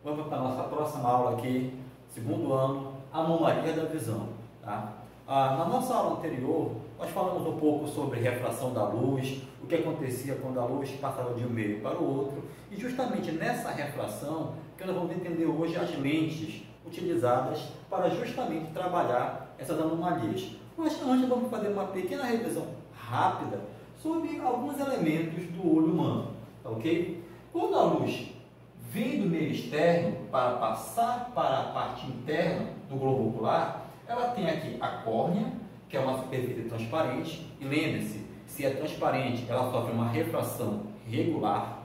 Vamos para a nossa próxima aula aqui, segundo ano, anomalia da visão. Tá? Na nossa aula anterior, nós falamos um pouco sobre refração da luz, o que acontecia quando a luz passava de um meio para o outro, e justamente nessa refração que nós vamos entender hoje as lentes utilizadas para justamente trabalhar essas anomalias. Mas antes vamos fazer uma pequena revisão rápida sobre alguns elementos do olho humano, tá ok? Quando a luz vem do meio externo para passar para a parte interna do globo ocular, ela tem aqui a córnea, que é uma superfície transparente, e lembre-se, se é transparente, ela sofre uma refração regular.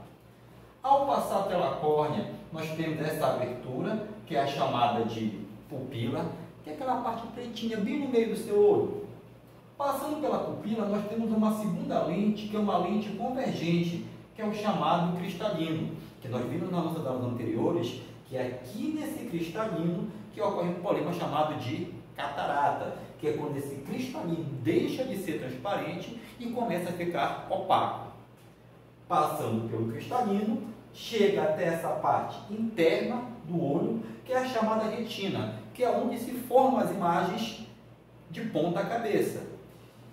Ao passar pela córnea, nós temos essa abertura, que é a chamada de pupila, que é aquela parte pretinha bem no meio do seu olho. Passando pela pupila, nós temos uma segunda lente, que é uma lente convergente, que é o chamado cristalino, que nós vimos nas nossas aulas anteriores, que é aqui nesse cristalino que ocorre um problema chamado de catarata, que é quando esse cristalino deixa de ser transparente e começa a ficar opaco. Passando pelo cristalino, chega até essa parte interna do olho, que é a chamada retina, que é onde se formam as imagens de ponta cabeça.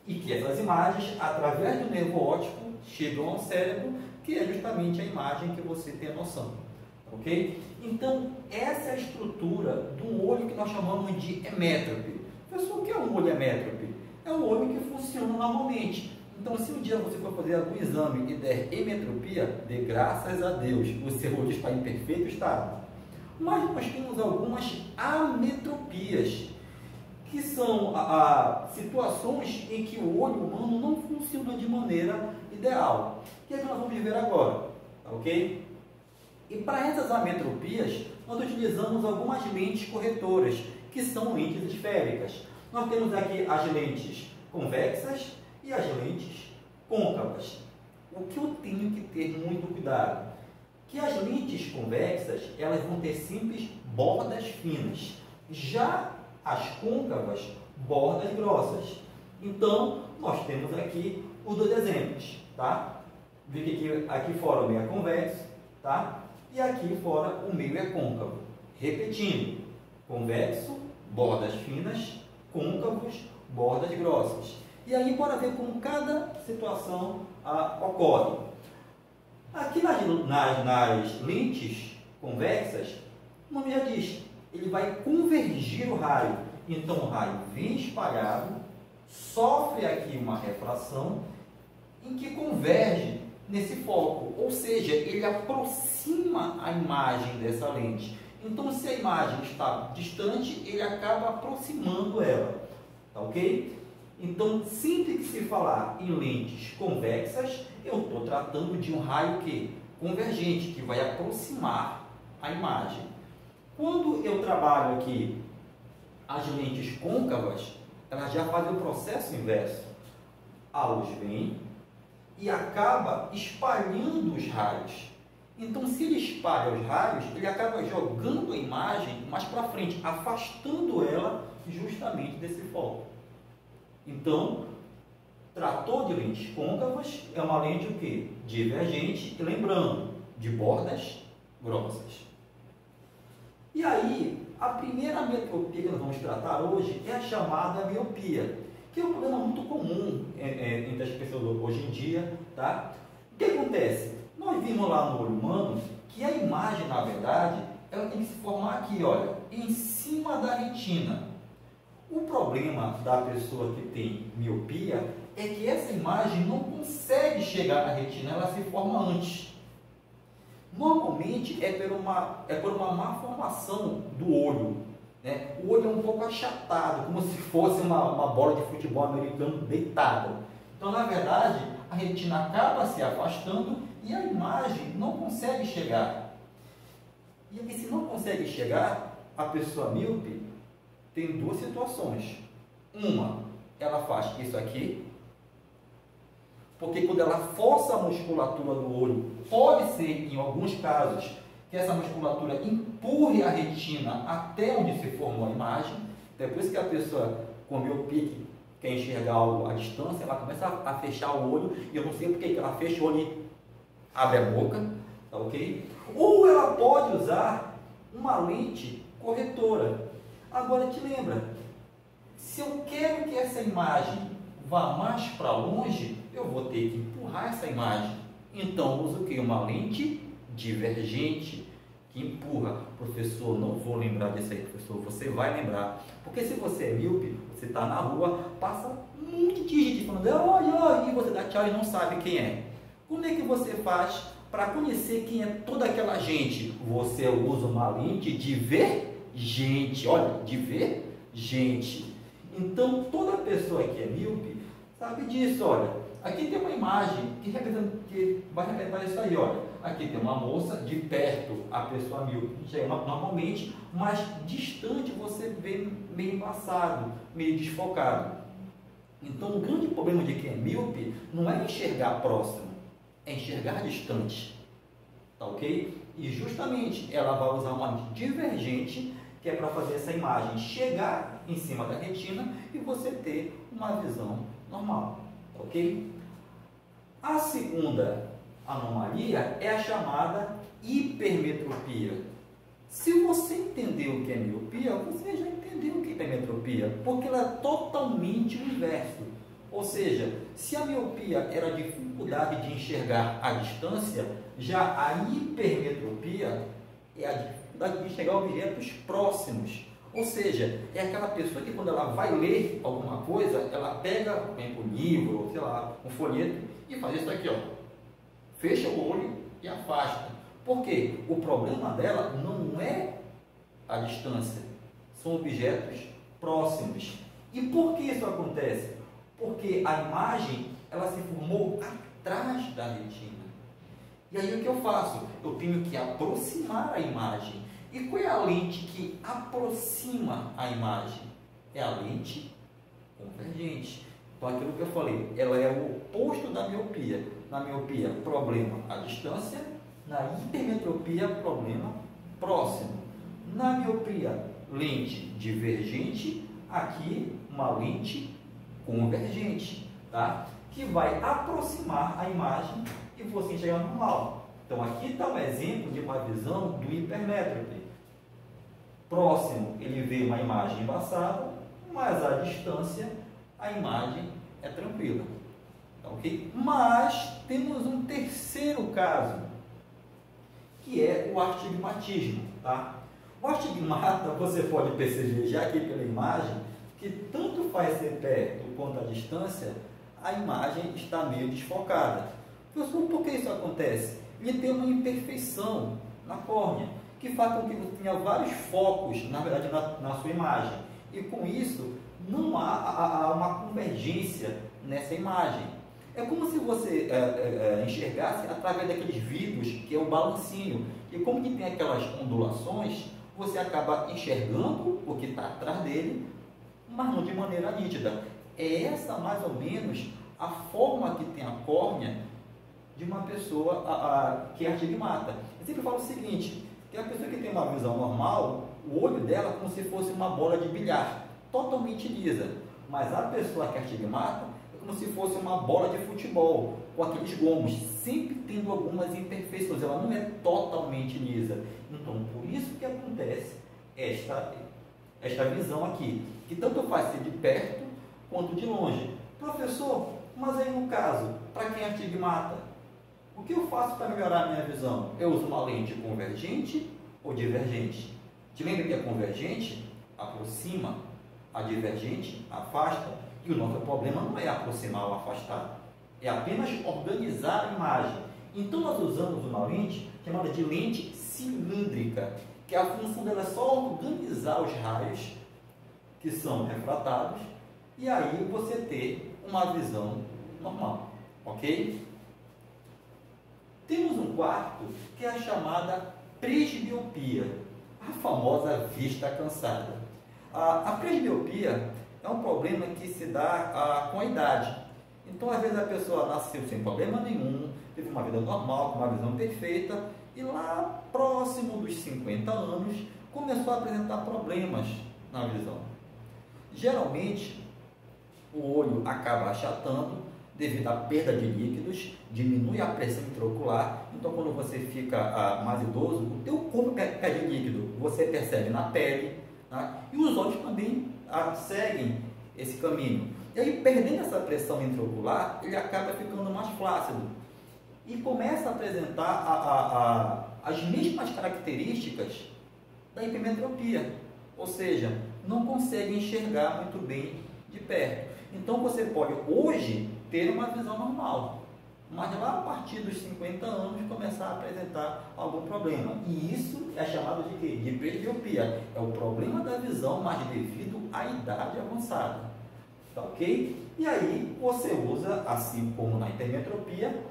E que essas imagens, através do nervo óptico, chegam ao cérebro, que é justamente a imagem que você tem a noção. Ok? Então, essa é a estrutura do olho que nós chamamos de hemétrope. Pessoal, o que é um olho hemétrope? É um olho que funciona normalmente. Então, se um dia você for fazer algum exame e der hemetropia, dê graças a Deus, o seu olho está em perfeito estado. Mas nós temos algumas ametropias, que são situações em que o olho humano não funciona de maneira ideal. O que é que nós vamos ver agora? Tá, ok? E para essas ametropias, nós utilizamos algumas lentes corretoras, que são lentes esféricas. Nós temos aqui as lentes convexas e as lentes côncavas. O que eu tenho que ter muito cuidado? Que as lentes convexas, elas vão ter simples bordas finas. Já as côncavas, bordas grossas. Então, nós temos aqui os dois exemplos, tá? Vê que aqui fora o meio é convexo, tá? E aqui fora o meio é côncavo. Repetindo, convexo, bordas finas, côncavos, bordas grossas. E aí, bora ver como cada situação ocorre. Aqui nas lentes convexas, o nome já diz, ele vai convergir o raio. Então, o raio vem espalhado, sofre aqui uma refração, em que converge nesse foco, ou seja, ele aproxima a imagem dessa lente. Então, se a imagem está distante, ele acaba aproximando ela, tá ok? Então, sempre que se falar em lentes convexas, eu estou tratando de um raio convergente, que vai aproximar a imagem. Quando eu trabalho aqui as lentes côncavas, elas já fazem o processo inverso. A luz vem e acaba espalhando os raios. Então, se ele espalha os raios, ele acaba jogando a imagem mais para frente, afastando ela justamente desse foco. Então, trator de lentes côncavas é uma lente o quê? Divergente, e lembrando, de bordas grossas. E aí, a primeira metropia que nós vamos tratar hoje é a chamada miopia, que é um problema muito comum entre as pessoas hoje em dia, tá? O que acontece? Nós vimos lá no olho humano que a imagem, na verdade, ela tem que se formar aqui, olha, em cima da retina. O problema da pessoa que tem miopia é que essa imagem não consegue chegar na retina, ela se forma antes. Normalmente é por uma má formação do olho, né? O olho é um pouco achatado, como se fosse uma bola de futebol americano deitada. Então, na verdade, a retina acaba se afastando e a imagem não consegue chegar. E aí, se não consegue chegar, a pessoa míope tem duas situações. Uma, ela faz isso aqui, porque quando ela força a musculatura do olho, pode ser, em alguns casos, que essa musculatura empurre a retina até onde se formou a imagem. Depois que a pessoa com miopia quer enxergar algo à distância, ela começa a fechar o olho, e eu não sei porque que ela fecha o olho e abre a boca, tá ok? Ou ela pode usar uma lente corretora. Agora te lembra, se eu quero que essa imagem vá mais para longe, eu vou ter que empurrar essa imagem. Então eu uso o que? Uma lente divergente que empurra. Professor, não vou lembrar disso aí, professor, você vai lembrar. Porque se você é míope, você está na rua, passa um monte de gente falando, oi, e você dá tchau e não sabe quem é. Como é que você faz para conhecer quem é toda aquela gente? Você usa uma lente divergente, olha, divergente. Então, toda pessoa que é míope sabe disso, olha. Aqui tem uma imagem que vai representar isso aí, olha. Aqui tem uma moça, de perto a pessoa míope chega normalmente, mas distante você vê meio embaçado, meio desfocado. Então, o grande problema de quem é míope não é enxergar próximo, é enxergar distante, tá ok? E justamente ela vai usar uma lente divergente, que é para fazer essa imagem chegar em cima da retina e você ter uma visão normal, ok? A segunda anomalia é a chamada hipermetropia. Se você entendeu o que é miopia, você já entendeu o que é hipermetropia, porque ela é totalmente o inverso. Ou seja, se a miopia era a dificuldade de enxergar a distância, já a hipermetropia é a dificuldade de enxergar objetos próximos. Ou seja, é aquela pessoa que quando ela vai ler alguma coisa, ela pega um livro, sei lá, um folheto e faz isso aqui, ó. Fecha o olho e afasta. Por quê? O problema dela não é a distância, são objetos próximos. E por que isso acontece? Porque a imagem, ela se formou atrás da retina. E aí o que eu faço? Eu tenho que aproximar a imagem. E qual é a lente que aproxima a imagem? É a lente convergente. Então, aquilo que eu falei, ela é o oposto da miopia. Na miopia, problema à distância. Na hipermetropia, problema próximo. Na miopia, lente divergente. Aqui, uma lente convergente, tá? Que vai aproximar a imagem e você enxergar normal. Então, aqui está um exemplo de uma visão do hipermétrope. Próximo, ele vê uma imagem embaçada, mas à distância, a imagem é tranquila. Tá, ok? Mas temos um terceiro caso, que é o astigmatismo. Tá? O astigmata, você pode perceber já aqui pela imagem, que tanto faz ser perto quanto à distância, a imagem está meio desfocada. Professor, por que isso acontece? Ele tem uma imperfeição na córnea, que faz com que você tenha vários focos, na verdade, na sua imagem. E com isso, não há uma convergência nessa imagem. É como se você enxergasse através daqueles vidros, que é o balancinho. E como que tem aquelas ondulações, você acaba enxergando o que está atrás dele, mas não de maneira nítida. É essa, mais ou menos, a forma que tem a córnea de uma pessoa que é astigmata. Eu sempre falo o seguinte, que a pessoa que tem uma visão normal, o olho dela é como se fosse uma bola de bilhar, totalmente lisa. Mas a pessoa que é astigmata é como se fosse uma bola de futebol, com aqueles gomos, sempre tendo algumas imperfeições, ela não é totalmente lisa. Então, por isso que acontece esta visão aqui, que tanto faz ser de perto quanto de longe. Professor, mas aí no caso, para quem é astigmata, o que eu faço para melhorar a minha visão? Eu uso uma lente convergente ou divergente? Te lembra que a convergente aproxima, a divergente afasta, e o nosso problema não é aproximar ou afastar, é apenas organizar a imagem. Então nós usamos uma lente chamada de lente cilíndrica, que a função dela é só organizar os raios que são refratados, e aí você ter uma visão normal, ok? Temos um quarto que é a chamada presbiopia, a famosa vista cansada. A presbiopia é um problema que se dá com a idade. Então, às vezes, a pessoa nasceu sem problema nenhum, teve uma vida normal, com uma visão perfeita, e lá próximo dos 50 anos começou a apresentar problemas na visão. Geralmente, o olho acaba achatando, devido à perda de líquidos, diminui a pressão intraocular. Então, quando você fica mais idoso, o teu corpo perde líquido, você percebe na pele, tá? E os olhos também seguem esse caminho. E aí, perdendo essa pressão intraocular, ele acaba ficando mais flácido e começa a apresentar as mesmas características da hipermetropia, ou seja, não consegue enxergar muito bem de perto. Então você pode hoje ter uma visão normal, mas lá a partir dos 50 anos começar a apresentar algum problema. E isso é chamado de quê? De presbiopia. É o problema da visão, mas devido à idade avançada. Tá ok? E aí você usa, assim como na hipermetropia,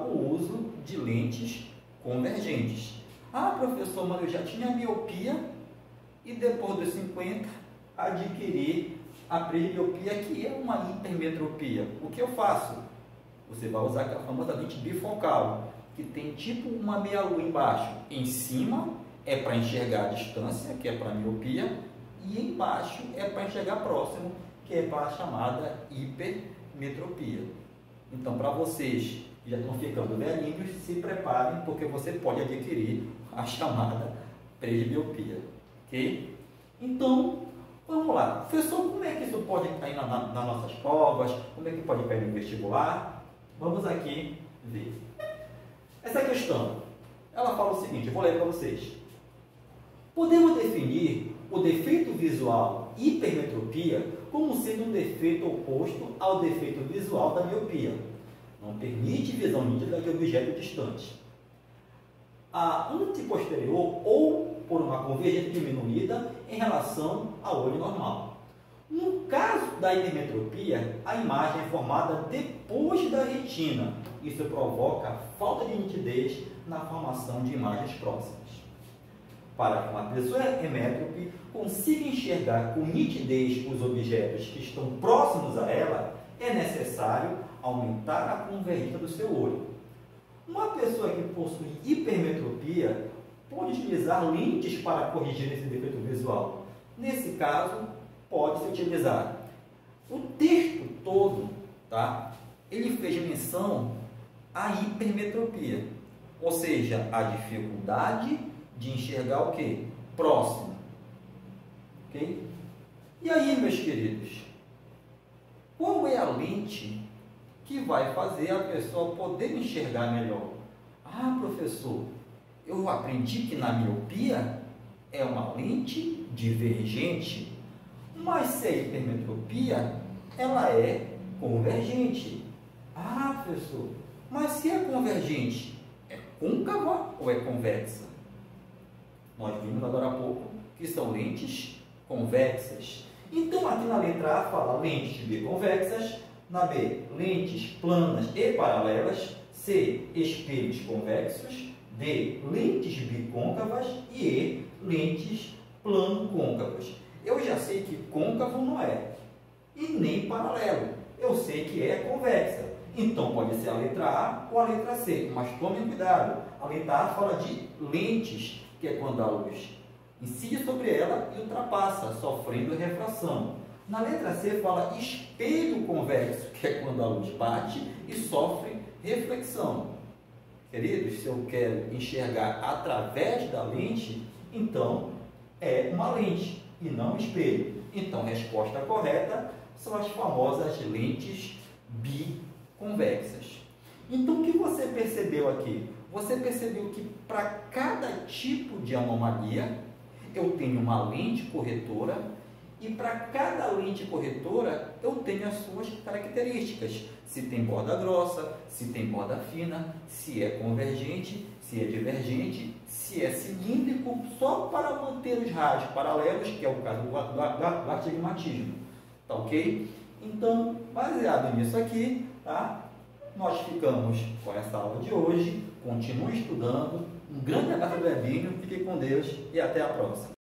o uso de lentes convergentes. Ah, professor, mas eu já tinha miopia e depois dos 50 adquiri a presbiopia, que é uma hipermetropia. O que eu faço? Você vai usar aquela famosa lente bifocal, que tem tipo uma meia-lua embaixo. Em cima é para enxergar a distância, que é para a miopia, e embaixo é para enxergar próximo, que é para a chamada hipermetropia. Então, para vocês que já estão ficando velhinhos, se preparem, porque você pode adquirir a chamada presbiopia, ok? Então, vamos lá. Professor, como é que isso pode cair nas nossas provas? Como é que pode cair no vestibular? Vamos aqui ver. Essa questão, ela fala o seguinte, eu vou ler para vocês. Podemos definir o defeito visual hipermetropia como sendo um defeito oposto ao defeito visual da miopia. Não permite visão nítida de objeto distante. A anteposterior ou por uma convergência diminuída em relação ao olho normal. No caso da hipermetropia, a imagem é formada depois da retina. Isso provoca falta de nitidez na formação de imagens próximas. Para que uma pessoa hemétrope consiga enxergar com nitidez os objetos que estão próximos a ela, é necessário aumentar a convergência do seu olho. Uma pessoa que possui hipermetropia pode utilizar lentes para corrigir esse defeito visual. Nesse caso, pode-se utilizar. O texto todo, tá? Ele fez menção à hipermetropia, ou seja, a dificuldade de enxergar o quê? Próximo. Ok? E aí, meus queridos, qual é a lente que vai fazer a pessoa poder enxergar melhor? Ah, professor, eu aprendi que na miopia é uma lente divergente, mas se é hipermetropia, ela é convergente. Ah, professor, mas se é convergente, é côncava ou é convexa? Nós vimos agora há pouco que são lentes convexas. Então, aqui na letra A fala lentes biconvexas, na B, lentes planas e paralelas, C, espelhos convexos, D, lentes bicôncavas e E, lentes plano-côncavas. Eu já sei que côncavo não é, e nem paralelo. Eu sei que é convexa. Então, pode ser a letra A ou a letra C, mas tomem cuidado. A letra A fala de lentes, que é quando a luz incide sobre ela e ultrapassa, sofrendo refração. Na letra C fala espelho convexo, que é quando a luz bate e sofre reflexão. Queridos, se eu quero enxergar através da lente, então é uma lente e não um espelho. Então, a resposta correta são as famosas lentes biconvexas. Então, o que você percebeu aqui? Você percebeu que para cada tipo de anomalia, eu tenho uma lente corretora e para cada lente corretora eu tenho as suas características. Se tem borda grossa, se tem borda fina, se é convergente, se é divergente, se é cilíndrico, só para manter os raios paralelos, que é o caso do astigmatismo. Tá ok? Então, baseado nisso aqui, tá? Nós ficamos com essa aula de hoje. Continue estudando. Um grande abraço do Ebinho, fique com Deus e até a próxima.